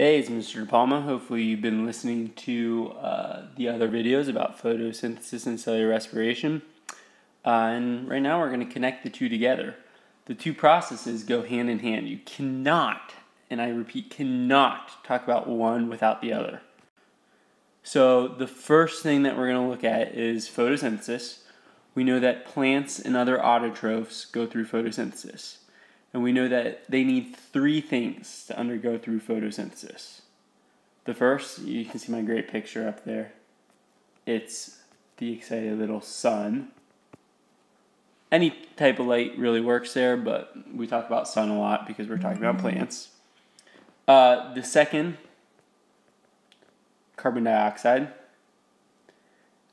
Hey, it's Mr. DePalma. Hopefully you've been listening to the other videos about photosynthesis and cellular respiration. And right now we're going to connect the two together. The two processes go hand in hand. You cannot, and I repeat, cannot talk about one without the other. So the first thing that we're going to look at is photosynthesis. We know that plants and other autotrophs go through photosynthesis. And we know that they need three things to undergo through photosynthesis. The first, you can see my great picture up there. It's the excited little sun. Any type of light really works there, but we talk about sun a lot because we're talking about plants. The second, carbon dioxide.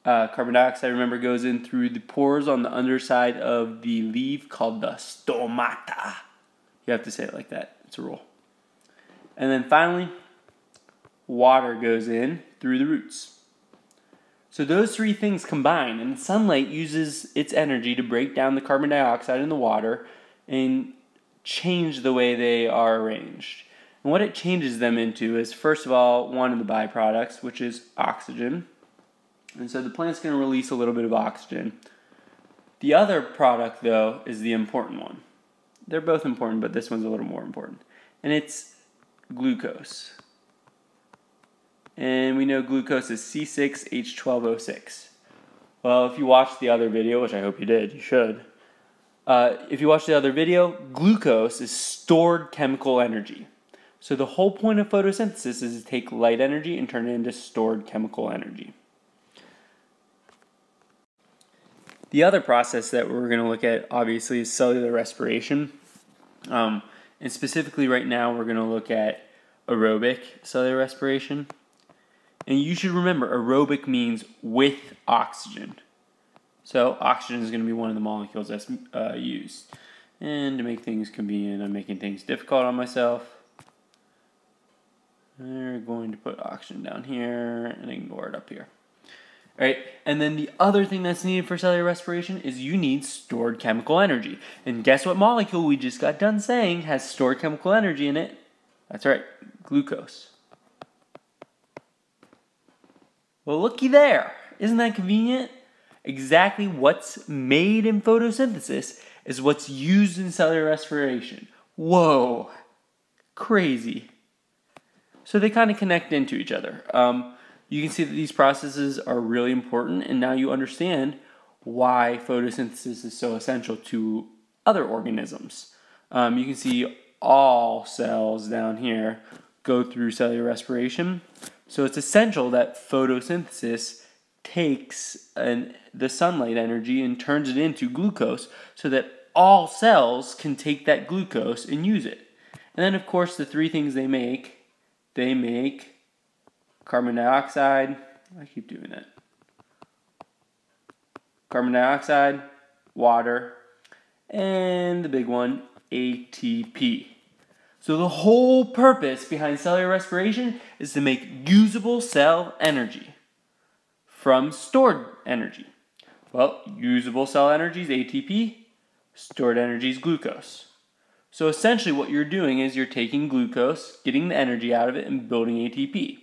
Carbon dioxide, remember, goes in through the pores on the underside of the leaf called the stomata. You have to say it like that. It's a rule. And then finally, water goes in through the roots. So those three things combine, and sunlight uses its energy to break down the carbon dioxide in the water and change the way they are arranged. And what it changes them into is, first of all, one of the byproducts, which is oxygen. And so the plant's going to release a little bit of oxygen. The other product, though, is the important one. They're both important, but this one's a little more important. And it's glucose. And we know glucose is C6H12O6. Well, if you watched the other video, which I hope you did, you should. If you watched the other video, glucose is stored chemical energy. So the whole point of photosynthesis is to take light energy and turn it into stored chemical energy. The other process that we're going to look at, obviously, is cellular respiration. And specifically right now, we're going to look at aerobic cellular respiration. And you should remember, aerobic means with oxygen. So oxygen is going to be one of the molecules that's used. And to make things convenient, I'm making things difficult on myself. We're going to put oxygen down here and ignore it up here. Right? And then the other thing that's needed for cellular respiration is you need stored chemical energy. And guess what molecule we just got done saying has stored chemical energy in it? That's right, glucose. Well, looky there. Isn't that convenient? Exactly what's made in photosynthesis is what's used in cellular respiration. Whoa, crazy. So they kind of connect into each other. You can see that these processes are really important, and now you understand why photosynthesis is so essential to other organisms. You can see all cells down here go through cellular respiration. So it's essential that photosynthesis takes the sunlight energy and turns it into glucose so that all cells can take that glucose and use it. And then, of course, the three things they make carbon dioxide, I keep doing that. Carbon dioxide, water, and the big one, ATP. So the whole purpose behind cellular respiration is to make usable cell energy from stored energy. Well, usable cell energy is ATP, stored energy is glucose. So essentially what you're doing is you're taking glucose, getting the energy out of it, and building ATP.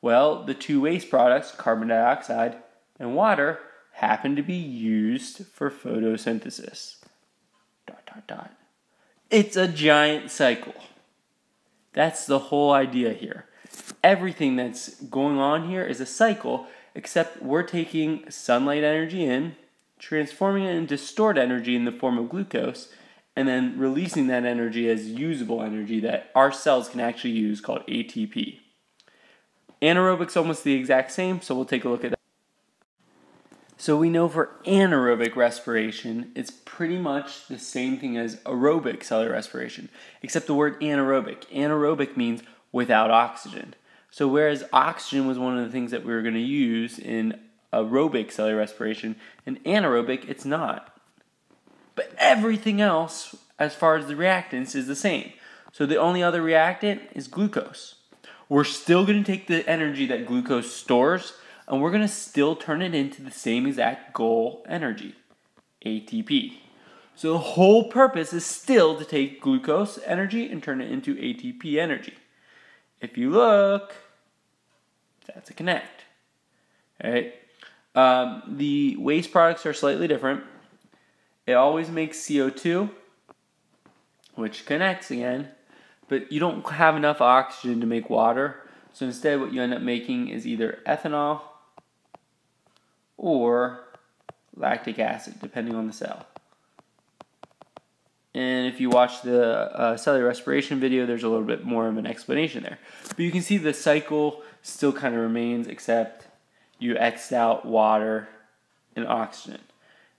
Well, the two waste products, carbon dioxide and water, happen to be used for photosynthesis. ... It's a giant cycle. That's the whole idea here. Everything that's going on here is a cycle, except we're taking sunlight energy in, transforming it into stored energy in the form of glucose, and then releasing that energy as usable energy that our cells can actually use, called ATP. Anaerobic's almost the exact same, so we'll take a look at that. So we know for anaerobic respiration, it's pretty much the same thing as aerobic cellular respiration, except the word anaerobic. Anaerobic means without oxygen. So whereas oxygen was one of the things that we were going to use in aerobic cellular respiration, in anaerobic, it's not. But everything else, as far as the reactants, is the same. So the only other reactant is glucose. We're still going to take the energy that glucose stores, and we're going to still turn it into the same exact goal energy, ATP. So the whole purpose is still to take glucose energy and turn it into ATP energy. if you look, that's a connect. All right. The waste products are slightly different. It always makes CO2, which connects again, but you don't have enough oxygen to make water. So instead what you end up making is either ethanol or lactic acid, depending on the cell. And if you watch the cellular respiration video, there's a little bit more of an explanation there. But you can see the cycle still kind of remains, except you X'd out water and oxygen.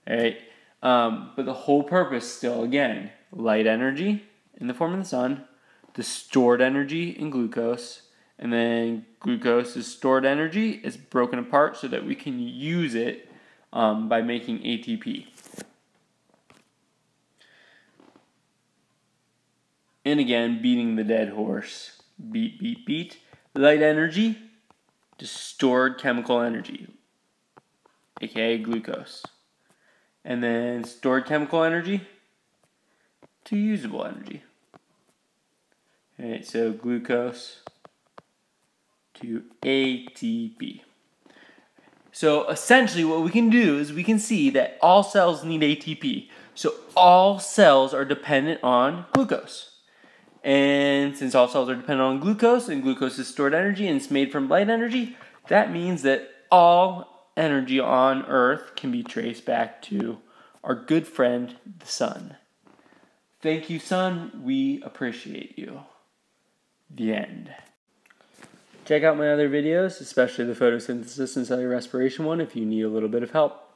All right? But the whole purpose still, again, light energy in the form of the sun, the stored energy in glucose, and then glucose is stored energy. It's broken apart so that we can use it by making ATP. And again, beating the dead horse. Beat, beat, beat. Light energy to stored chemical energy, aka glucose. And then stored chemical energy to usable energy. Alright, so glucose to ATP. So essentially what we can do is we can see that all cells need ATP. So all cells are dependent on glucose. And since all cells are dependent on glucose, and glucose is stored energy and it's made from light energy, that means that all energy on Earth can be traced back to our good friend, the sun. Thank you, sun. We appreciate you. The end. Check out my other videos, especially the photosynthesis and cellular respiration one, if you need a little bit of help.